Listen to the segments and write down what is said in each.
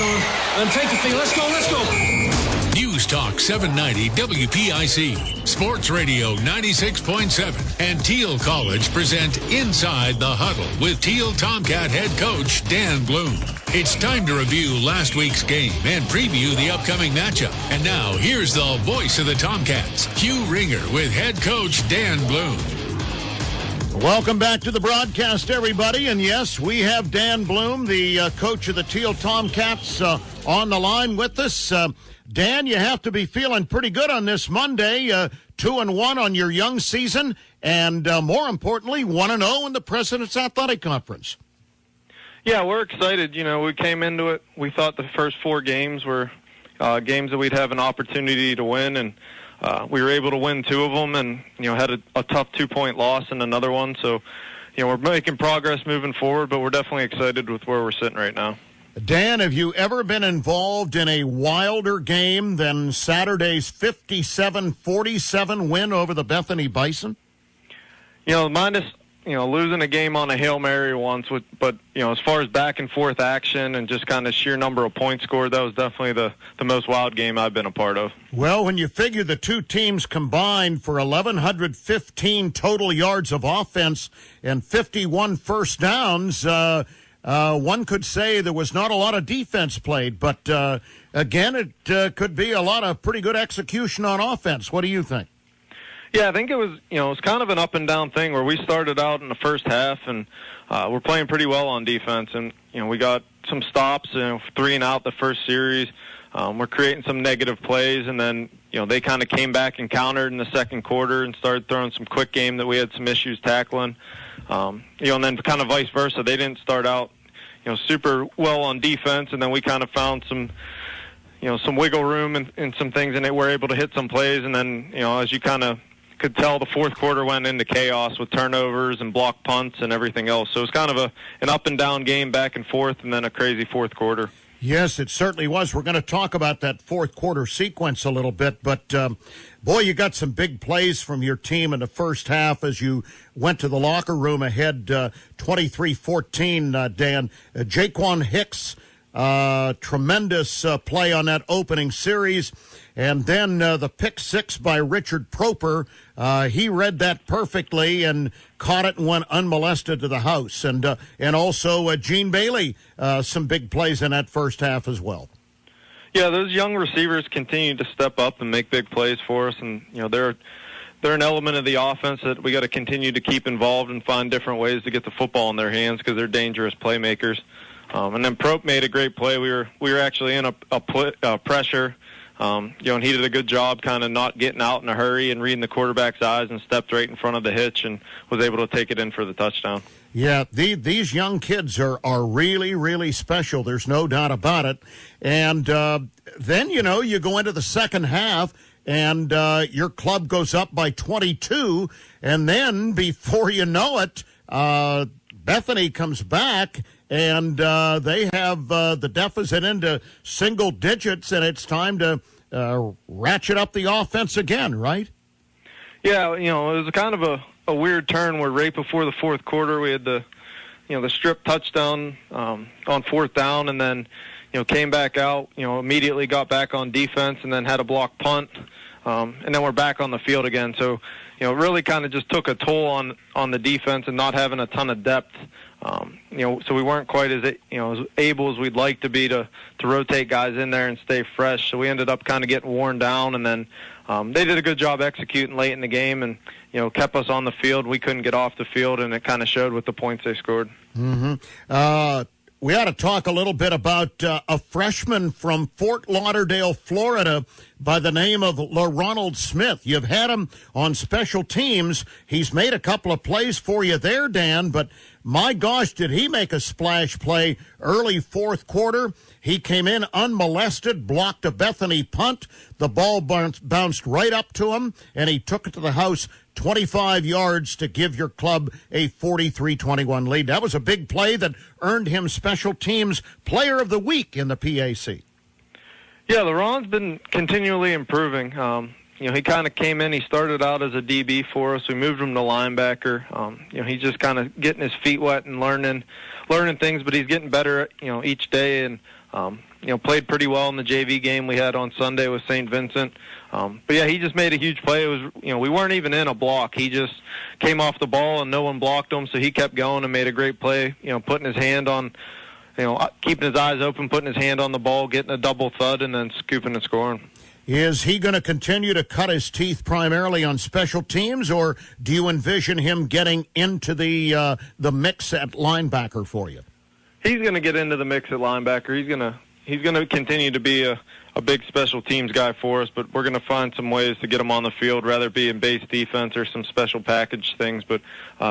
son. And take the field. Let's go, let's go. NewsTalk 790 WPIC, Sports Radio 96.7, and Thiel College present Inside the Huddle with Thiel Tomcat head coach Dan Blume. It's time to review last week's game and preview the upcoming matchup. And now, here's the voice of the Tomcats, Hugh Ringer, with head coach Dan Blume. Welcome back to the broadcast, everybody. And yes, we have Dan Blume, the coach of the Thiel Tomcats, on the line with us. Dan, you have to be feeling pretty good on this Monday, 2-1 on your young season, and more importantly, 1-0 in the President's Athletic Conference. Yeah, we're excited. You know, we came into it, we thought the first four games were games that we'd have an opportunity to win, and we were able to win two of them and, you know, had a tough 2-point loss in another one. So, you know, we're making progress moving forward, but we're definitely excited with where we're sitting right now. Dan, have you ever been involved in a wilder game than Saturday's 57-47 win over the Bethany Bison? You know, minus, you know, losing a game on a Hail Mary once, but, you know, as far as back and forth action and just kind of sheer number of points scored, that was definitely the most wild game I've been a part of. Well, when you figure the two teams combined for 1,115 total yards of offense and 51 first downs, one could say there was not a lot of defense played, but again, it could be a lot of pretty good execution on offense. What do you think? Yeah, I think it was kind of an up and down thing where we started out in the first half and we're playing pretty well on defense, and you know we got some stops, 3 and out the first series. We're creating some negative plays, and then they kind of came back and countered in the second quarter and started throwing some quick game that we had some issues tackling. And then kind of vice versa. They didn't start out, super well on defense, and then we kind of found some wiggle room and some things, and they were able to hit some plays. And then, as you kind of could tell, the fourth quarter went into chaos with turnovers and blocked punts and everything else. So it was kind of an up and down game, back and forth, and then a crazy fourth quarter. Yes, it certainly was. We're going to talk about that fourth quarter sequence a little bit, but boy, you got some big plays from your team in the first half as you went to the locker room ahead 23-14, Dan. Jaquan Hicks, tremendous play on that opening series. And then the pick six by Richard Proper, he read that perfectly and caught it and went unmolested to the house. And also Gene Bailey, some big plays in that first half as well. Yeah, those young receivers continue to step up and make big plays for us. And, they're an element of the offense that we got to continue to keep involved and find different ways to get the football in their hands because they're dangerous playmakers. And then Prope made a great play. We were actually in a pressure. And he did a good job kind of not getting out in a hurry and reading the quarterback's eyes and stepped right in front of the hitch and was able to take it in for the touchdown. Yeah, these young kids are really, really special. There's no doubt about it. And then, you go into the second half and your club goes up by 22. And then before you know it, Bethany comes back and they have the deficit into single digits, and it's time to ratchet up the offense again, right? Yeah, it was kind of a weird turn where right before the fourth quarter we had the strip touchdown on fourth down, and then came back out, immediately got back on defense, and then had a block punt, and then we're back on the field again. So it really kind of just took a toll on the defense and not having a ton of depth. So we weren't quite as able as we'd like to be to rotate guys in there and stay fresh. So we ended up kind of getting worn down, and then they did a good job executing late in the game and kept us on the field. We couldn't get off the field, and it kind of showed with the points they scored. Mm-hmm. We ought to talk a little bit about a freshman from Fort Lauderdale, Florida, by the name of LaRonald Smith. You've had him on special teams. He's made a couple of plays for you there, Dan, but my gosh, did he make a splash play early fourth quarter. He came in unmolested, blocked a Bethany punt. The ball bounced right up to him, and he took it to the house 25 yards to give your club a 43-21 lead. That was a big play that earned him Special Teams Player of the Week in the PAC. Yeah, LaRon's been continually improving. he kind of came in. He started out as a DB for us. We moved him to linebacker. He's just kind of getting his feet wet and learning things, but he's getting better, each day. And played pretty well in the JV game we had on Sunday with St. Vincent. But yeah, he just made a huge play. It was, we weren't even in a block. He just came off the ball and no one blocked him, so he kept going and made a great play. Putting his hand on, keeping his eyes open, putting his hand on the ball, getting a double thud, and then scooping and scoring. Is he going to continue to cut his teeth primarily on special teams, or do you envision him getting into the mix at linebacker for you? He's going to get into the mix at linebacker. He's going to continue to be a big special teams guy for us, but we're going to find some ways to get him on the field, rather it be in base defense or some special package things. But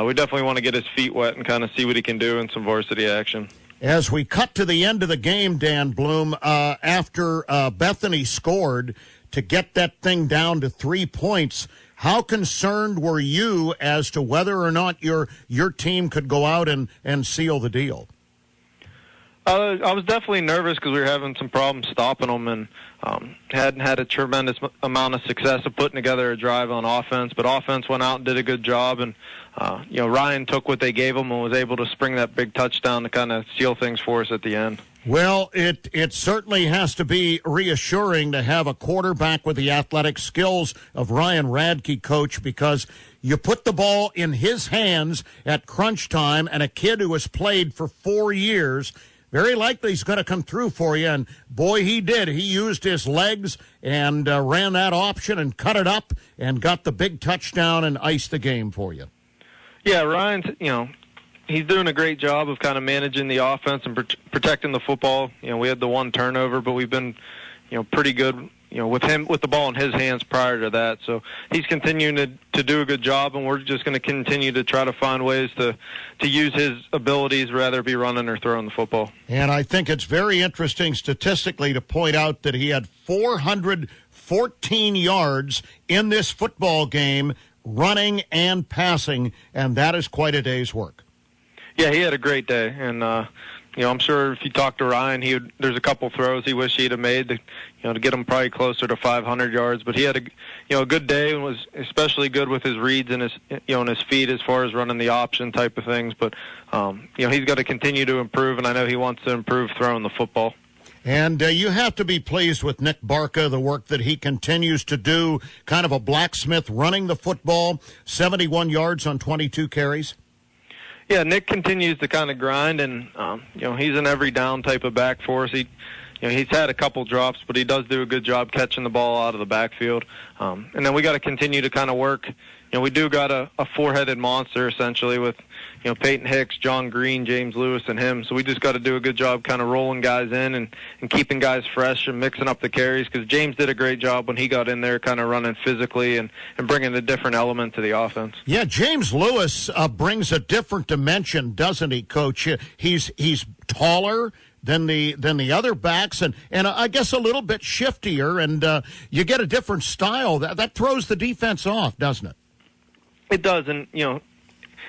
we definitely want to get his feet wet and kind of see what he can do in some varsity action. As we cut to the end of the game, Dan Blume, after Bethany scored to get that thing down to 3 points, how concerned were you as to whether or not your team could go out and seal the deal? I was definitely nervous because we were having some problems stopping them, and hadn't had a tremendous amount of success of putting together a drive on offense. But offense went out and did a good job, and Ryan took what they gave him and was able to spring that big touchdown to kind of seal things for us at the end. Well, it certainly has to be reassuring to have a quarterback with the athletic skills of Ryan Radke, Coach, because you put the ball in his hands at crunch time, and a kid who has played for 4 years, very likely he's going to come through for you, and boy, he did. He used his legs and ran that option and cut it up and got the big touchdown and iced the game for you. Yeah, Ryan's, he's doing a great job of kind of managing the offense and protecting the football. We had the one turnover, but we've been, pretty good, with the ball in his hands prior to that. So he's continuing to do a good job, and we're just going to continue to try to find ways to use his abilities, rather be running or throwing the football. And I think it's very interesting statistically to point out that he had 414 yards in this football game, running and passing, and that is quite a day's work. Yeah, he had a great day, and I'm sure if you talk to Ryan, there's a couple throws he wished he'd have made to get him probably closer to 500 yards. But he had a good day and was especially good with his reads and his and his feet as far as running the option type of things. But he's got to continue to improve, and I know he wants to improve throwing the football. And you have to be pleased with Nick Barca, the work that he continues to do, kind of a blacksmith running the football, 71 yards on 22 carries. Yeah, Nick continues to kind of grind, and he's an every down type of back for us. He's had a couple drops, but he does do a good job catching the ball out of the backfield. And then we got to continue to kind of work. We do got a four-headed monster essentially with Peyton Hicks, John Green, James Lewis, and him. So we just got to do a good job kind of rolling guys in and keeping guys fresh and mixing up the carries, because James did a great job when he got in there kind of running physically and bringing a different element to the offense. Yeah, James Lewis brings a different dimension, doesn't he, Coach? He's taller than the other backs, and I guess a little bit shiftier, and you get a different style. That throws the defense off, doesn't it? It does, and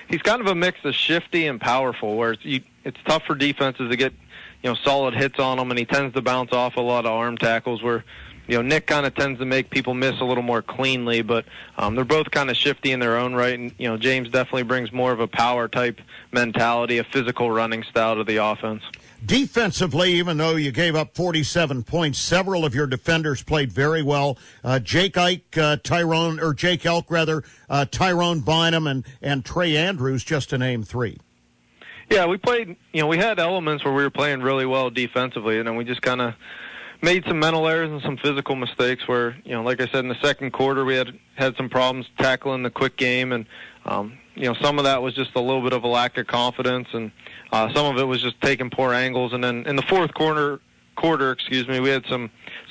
he's kind of a mix of shifty and powerful, where it's tough for defenses to get solid hits on him, and he tends to bounce off a lot of arm tackles, where Nick kind of tends to make people miss a little more cleanly, but they're both kind of shifty in their own right, and James definitely brings more of a power type mentality, a physical running style to the offense. Defensively, even though you gave up 47 points, several of your defenders played very well. Jake Elk, Tyrone Bynum, and Trey Andrews, just to name three. Yeah, we played, we had elements where we were playing really well defensively, and then we just kind of made some mental errors and some physical mistakes where, like I said, in the second quarter we had some problems tackling the quick game, and some of that was just a little bit of a lack of confidence, and some of it was just taking poor angles. And then in the fourth quarter, we had some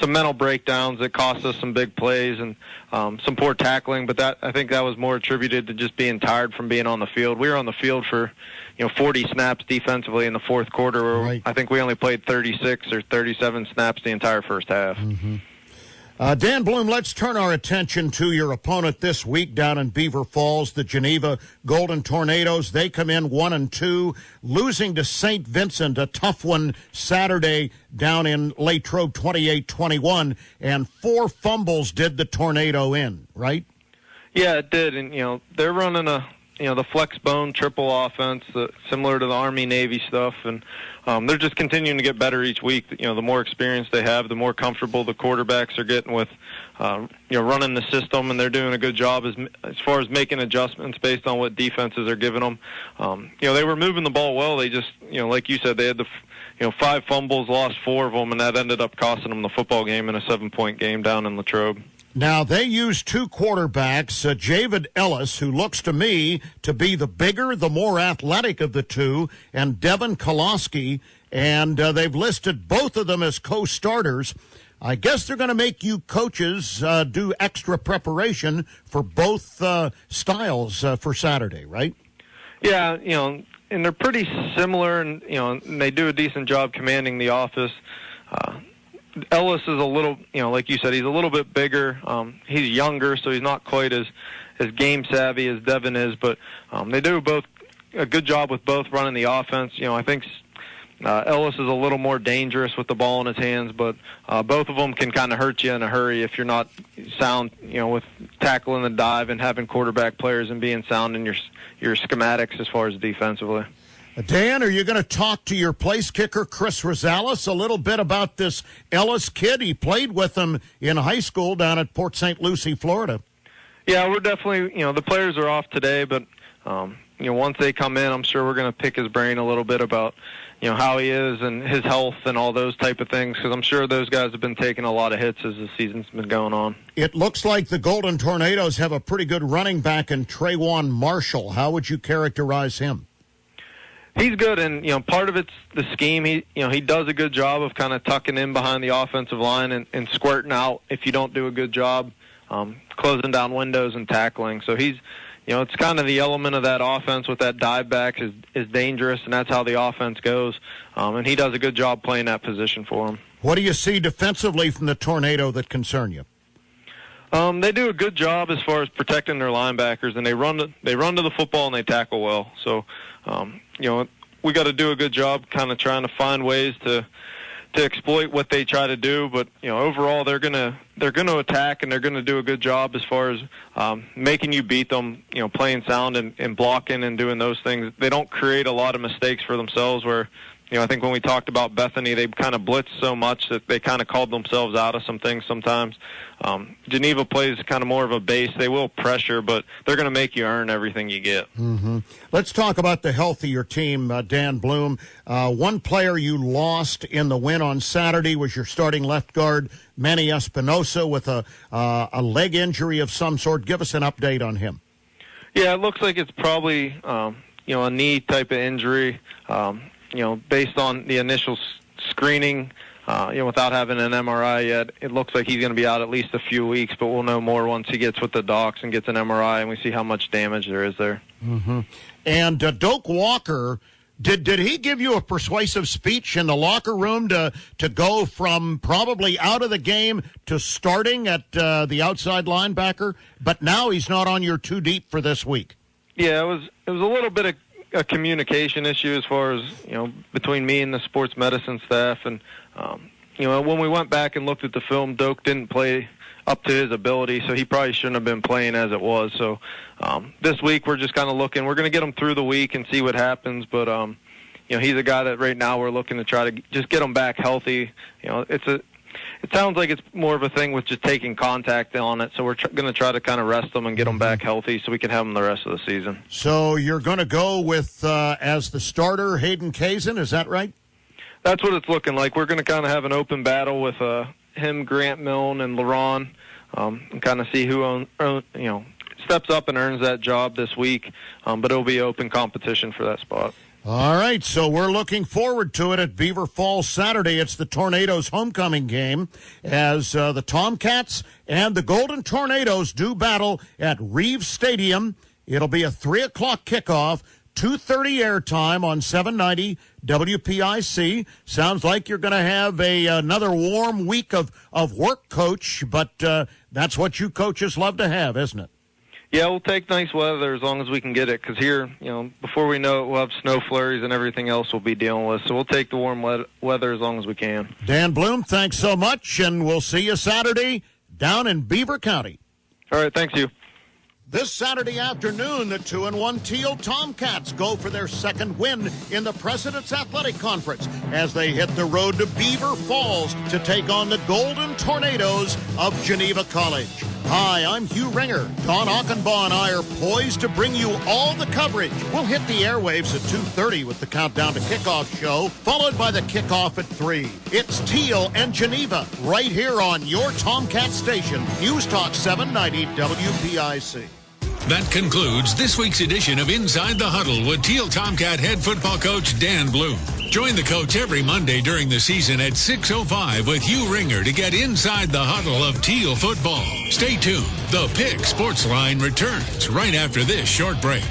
mental breakdowns that cost us some big plays and some poor tackling. But I think that was more attributed to just being tired from being on the field. We were on the field for 40 snaps defensively in the fourth quarter, where right. I think we only played 36 or 37 snaps the entire first half. Mm-hmm. Dan Blume, let's turn our attention to your opponent this week down in Beaver Falls, the Geneva Golden Tornadoes. They come in 1-2, losing to St. Vincent, a tough one Saturday down in Latrobe, 28-21, and 4 fumbles did the Tornado in, right? Yeah, it did, and they're running the flex bone triple offense, similar to the Army-Navy stuff, and they're just continuing to get better each week. The more experience they have, the more comfortable the quarterbacks are getting with, running the system, and they're doing a good job as far as making adjustments based on what defenses are giving them. They were moving the ball well. They just, like you said, they had 5 fumbles, lost 4 of them, and that ended up costing them the football game in a 7-point game down in Latrobe. Now, they use 2 quarterbacks, Javid Ellis, who looks to me to be the bigger, the more athletic of the two, and Devin Koloski, and they've listed both of them as co-starters. I guess they're going to make you coaches do extra preparation for both styles for Saturday, right? Yeah, and they're pretty similar, and, and they do a decent job commanding the office. Ellis is a little, like you said, he's a little bit bigger. He's younger, so he's not quite as game savvy as Devin is, but they do both a good job with both running the offense. I think Ellis is a little more dangerous with the ball in his hands, but both of them can kind of hurt you in a hurry if you're not sound, with tackling the dive and having quarterback players and being sound in your schematics as far as defensively. Dan, are you going to talk to your place kicker, Chris Rosales, a little bit about this Ellis kid? He played with him in high school down at Port St. Lucie, Florida. Yeah, we're definitely, the players are off today, but, once they come in, I'm sure we're going to pick his brain a little bit about, how he is and his health and all those type of things, because I'm sure those guys have been taking a lot of hits as the season's been going on. It looks like the Golden Tornadoes have a pretty good running back in Trayvon Marshall. How would you characterize him? He's good, and part of it's the scheme. He does a good job of kind of tucking in behind the offensive line and squirting out if you don't do a good job closing down windows and tackling. So he's, it's kind of the element of that offense with that dive back is dangerous, and that's how the offense goes. And he does a good job playing that position for him. What do you see defensively from the Tornado that concern you? They do a good job as far as protecting their linebackers, and they run to the football and they tackle well. So, we got to do a good job kind of trying to find ways to exploit what they try to do. But overall, they're gonna attack, and they're gonna do a good job as far as making you beat them. Playing sound and blocking and doing those things. They don't create a lot of mistakes for themselves where. I think when we talked about Bethany, they kind of blitzed so much that they kind of called themselves out of some things sometimes. Geneva plays kind of more of a base. They will pressure, but they're going to make you earn everything you get. Mm-hmm. Let's talk about the health of your team, Dan Blume. One player you lost in the win on Saturday was your starting left guard, Manny Espinosa, with a leg injury of some sort. Give us an update on him. Yeah, it looks like it's probably a knee type of injury. Based on the initial screening, without having an MRI yet, it looks like he's going to be out at least a few weeks, but we'll know more once he gets with the docs and gets an MRI and we see how much damage there is there. Mm-hmm. And Doak Walker, did he give you a persuasive speech in the locker room to go from probably out of the game to starting at the outside linebacker, but now he's not on your two deep for this week? Yeah, it was a little bit of a communication issue as far as, between me and the sports medicine staff. And, when we went back and looked at the film, Doak didn't play up to his ability, so he probably shouldn't have been playing as it was. So this week we're just kind of looking. We're going to get him through the week and see what happens. But, he's a guy that right now we're looking to try to just get him back healthy. It sounds like it's more of a thing with just taking contact on it, so we're going to try to kind of rest them and get them back healthy so we can have them the rest of the season. So you're going to go with, as the starter, Hayden Kazin, is that right? That's what it's looking like. We're going to kind of have an open battle with him, Grant Milne, and LaRon, and kind of see who steps up and earns that job this week, but it'll be open competition for that spot. All right, so we're looking forward to it at Beaver Falls Saturday. It's the Tornadoes' homecoming game as the Tomcats and the Golden Tornadoes do battle at Reeves Stadium. It'll be a 3 o'clock kickoff. 2:30 airtime on 790 WPIC. Sounds like you're going to have another warm week of work, Coach, but that's what you coaches love to have, isn't it? Yeah, we'll take nice weather as long as we can get it, because here, before we know it, we'll have snow flurries and everything else we'll be dealing with. So we'll take the warm weather as long as we can. Dan Blume, thanks so much, and we'll see you Saturday down in Beaver County. All right, thanks, you. This Saturday afternoon, the 2-1 Thiel Tomcats go for their second win in the President's Athletic Conference as they hit the road to Beaver Falls to take on the Golden Tornadoes of Geneva College. Hi, I'm Hugh Ringer. Don Achenbaugh and I are poised to bring you all the coverage. We'll hit the airwaves at 2:30 with the Countdown to Kickoff show, followed by the kickoff at 3. It's Thiel and Geneva right here on your Tomcat station, NewsTalk 790 WPIC. That concludes this week's edition of Inside the Huddle with Thiel Tomcat head football coach Dan Blume. Join the coach every Monday during the season at 6:05 with Hugh Ringer to get inside the huddle of Thiel football. Stay tuned. The Pick Sports Line returns right after this short break.